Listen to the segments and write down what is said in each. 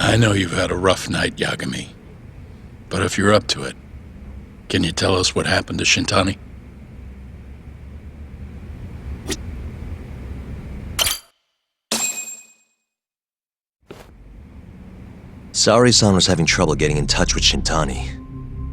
I know you've had a rough night, Yagami. But if you're up to it, can you tell us what happened to Shintani? Saori-san was having trouble getting in touch with Shintani,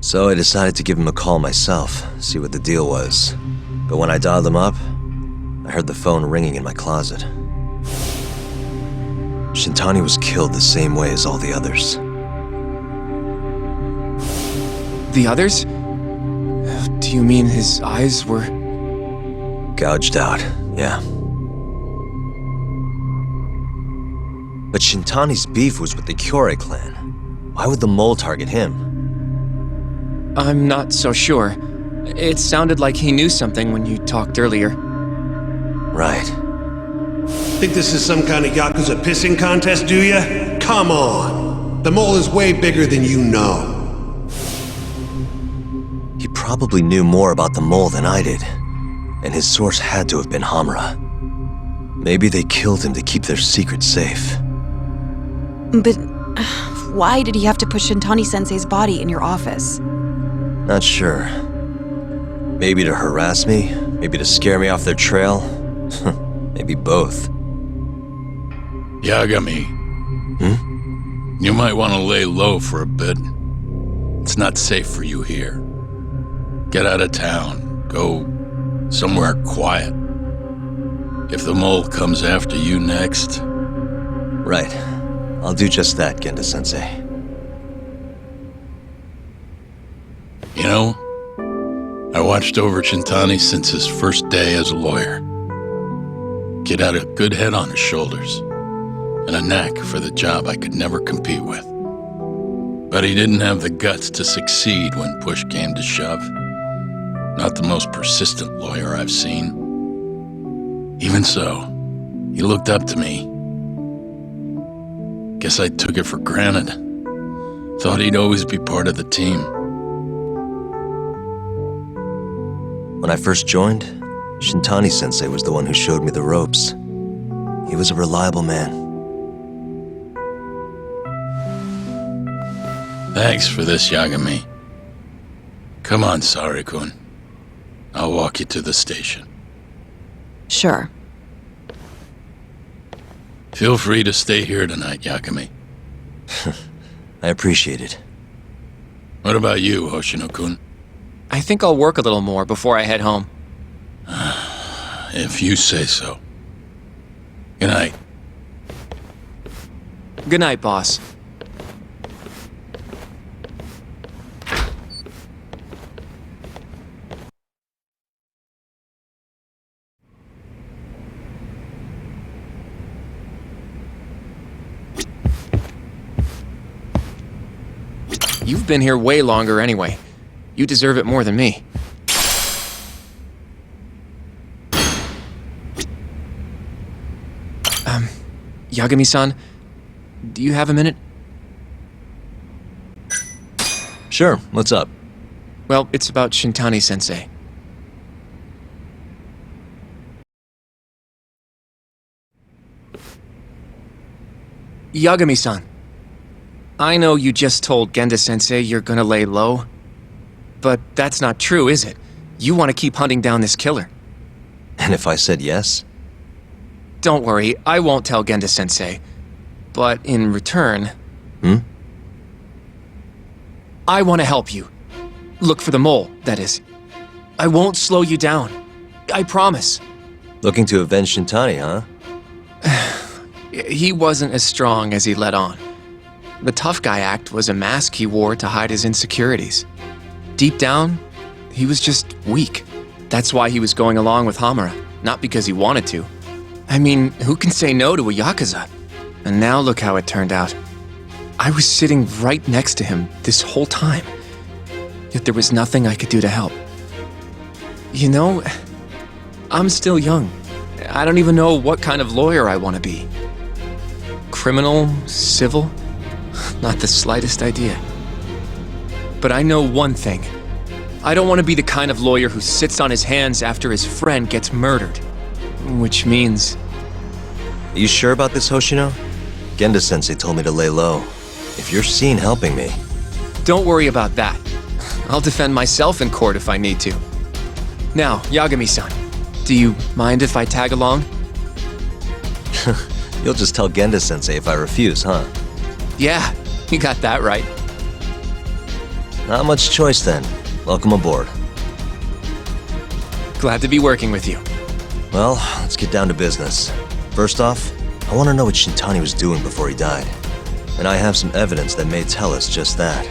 so I decided to give him a call myself, see what the deal was. But when I dialed him up, I heard the phone ringing in my closet. Shintani was killed the same way as all the others. The others? Do you mean his eyes were... Gouged out, yeah. But Shintani's beef was with the Kyorei clan. Why would the mole target him? I'm not so sure. It sounded like he knew something when you talked earlier. Right. Think this is some kind of Yakuza pissing contest, do ya? Come on! The mole is way bigger than you know. He probably knew more about the mole than I did, and his source had to have been Hamura. Maybe they killed him to keep their secret safe. But why did he have to put Shintani-sensei's body in your office? Not sure. Maybe to harass me, maybe to scare me off their trail. Maybe both. Yagami. You might want to lay low for a bit. It's not safe for you here. Get out of town. Go somewhere quiet. If the mole comes after you next... Right. I'll do just that, Genda-sensei. You know, I watched over Shintani since his first day as a lawyer. Kid had a good head on his shoulders, and a knack for the job I could never compete with. But he didn't have the guts to succeed when push came to shove. Not the most persistent lawyer I've seen. Even so, he looked up to me. Guess I took it for granted. Thought he'd always be part of the team. When I first joined, Shintani-sensei was the one who showed me the ropes. He was a reliable man. Thanks for this, Yagami. Come on, Saori-kun. I'll walk you to the station. Sure. Feel free to stay here tonight, Yagami. I appreciate it. What about you, Hoshino-kun? I think I'll work a little more before I head home. If you say so. Good night. Good night, boss. You've been here way longer anyway. You deserve it more than me. Yagami-san, do you have a minute? Sure, what's up? Well, it's about Shintani-sensei. Yagami-san, I know you just told Genda-sensei you're gonna lay low, but that's not true, is it? You want to keep hunting down this killer. And if I said yes? Don't worry, I won't tell Genda-sensei. But in return... I want to help you. Look for the mole, that is. I won't slow you down. I promise. Looking to avenge Shintani, huh? He wasn't as strong as he let on. The tough guy act was a mask he wore to hide his insecurities. Deep down, he was just weak. That's why he was going along with Hamura, not because he wanted to. I mean, who can say no to a Yakuza? And now look how it turned out. I was sitting right next to him this whole time, yet there was nothing I could do to help. You know, I'm still young. I don't even know what kind of lawyer I want to be. Criminal? Civil? Not the slightest idea. But I know one thing. I don't want to be the kind of lawyer who sits on his hands after his friend gets murdered. Which means... Are you sure about this, Hoshino? Genda-sensei told me to lay low. If you're seen helping me... Don't worry about that. I'll defend myself in court if I need to. Now, Yagami-san, do you mind if I tag along? You'll just tell Genda-sensei if I refuse, huh? Yeah, you got that right. Not much choice then. Welcome aboard. Glad to be working with you. Well, let's get down to business. First off, I want to know what Shintani was doing before he died. And I have some evidence that may tell us just that.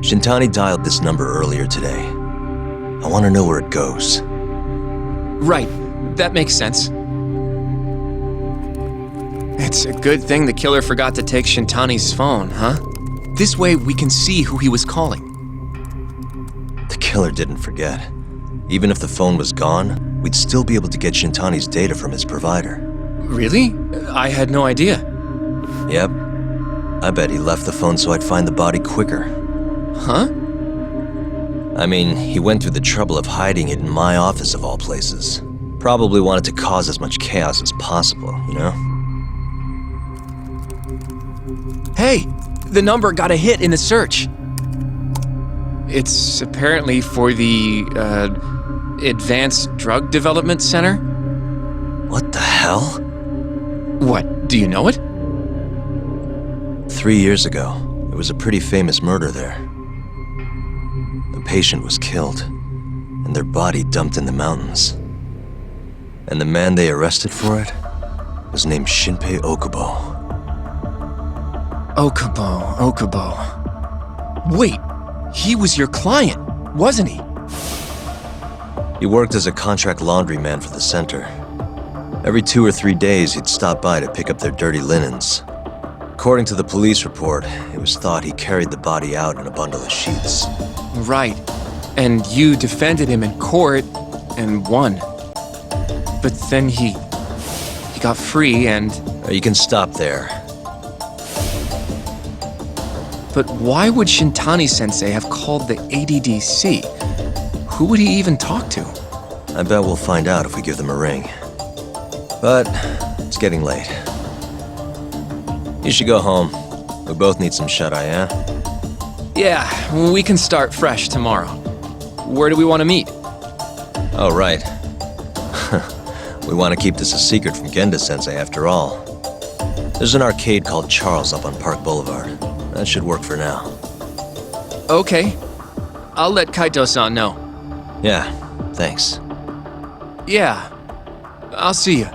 Shintani dialed this number earlier today. I want to know where it goes. Right, that makes sense. It's a good thing the killer forgot to take Shintani's phone, huh? This way we can see who he was calling. The killer didn't forget. Even if the phone was gone, we'd still be able to get Shintani's data from his provider. Really? I had no idea. Yep. I bet he left the phone so I'd find the body quicker. Huh? I mean, he went through the trouble of hiding it in my office of all places. Probably wanted to cause as much chaos as possible, you know? Hey, the number got a hit in the search. It's apparently for the, Advanced Drug Development Center? What the hell? What, do you know it? 3 years ago, there was a pretty famous murder there. A patient was killed, and their body dumped in the mountains. And the man they arrested for it was named Shinpei Okubo. Okubo. Wait, he was your client, wasn't he? He worked as a contract laundryman for the center. Every 2 or 3 days, he'd stop by to pick up their dirty linens. According to the police report, it was thought he carried the body out in a bundle of sheets. Right. And you defended him in court and won. But then he got free and... You can stop there. But why would Shintani-sensei have called the ADDC? Who would he even talk to? I bet we'll find out if we give them a ring. But it's getting late. You should go home. We both need some shut-eye, yeah? Yeah, we can start fresh tomorrow. Where do we want to meet? Oh, right. We want to keep this a secret from Genda-sensei after all. There's an arcade called Charles up on Park Boulevard. That should work for now. Okay. I'll let Kaito-san know. Yeah, thanks. Yeah. I'll see you.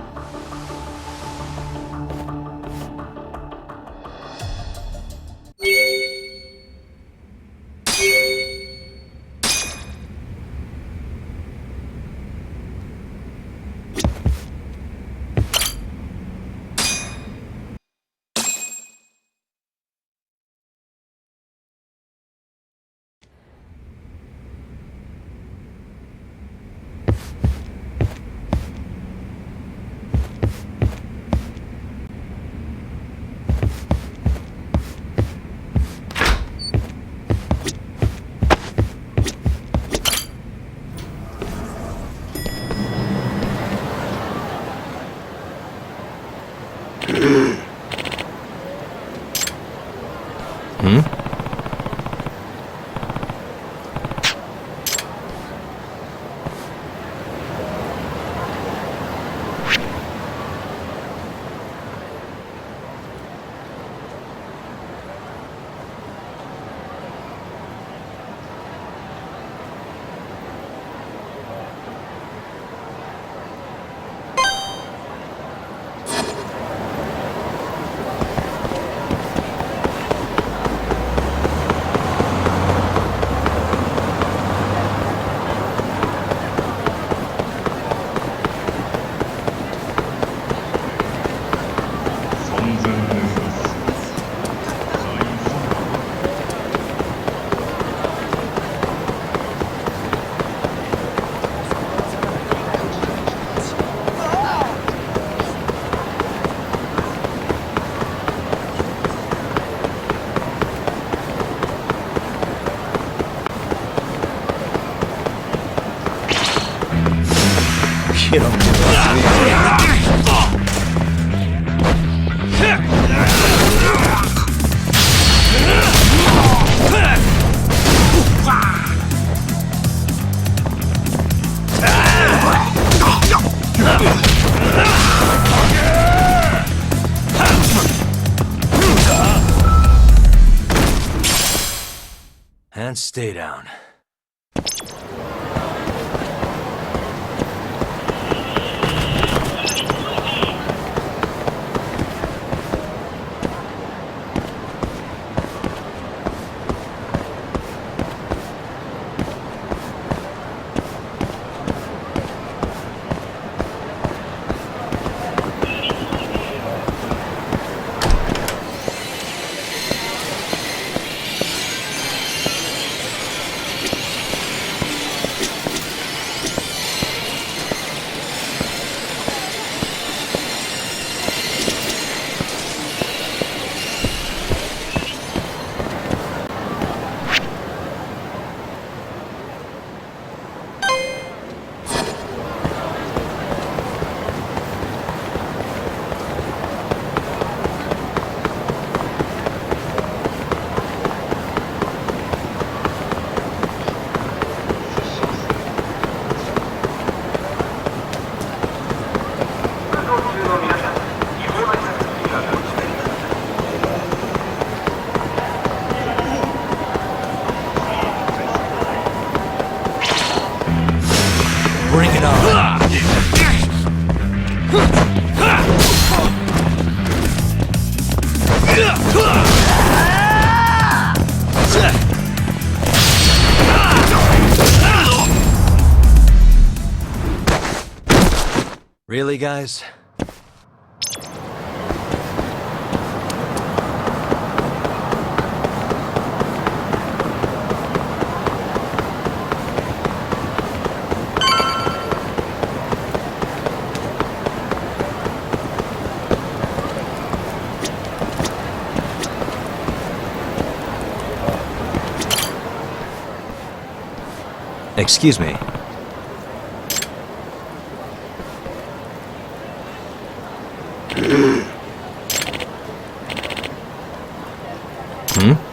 Get up. And stay down. Bring it on. Really, guys? Excuse me. Hmm?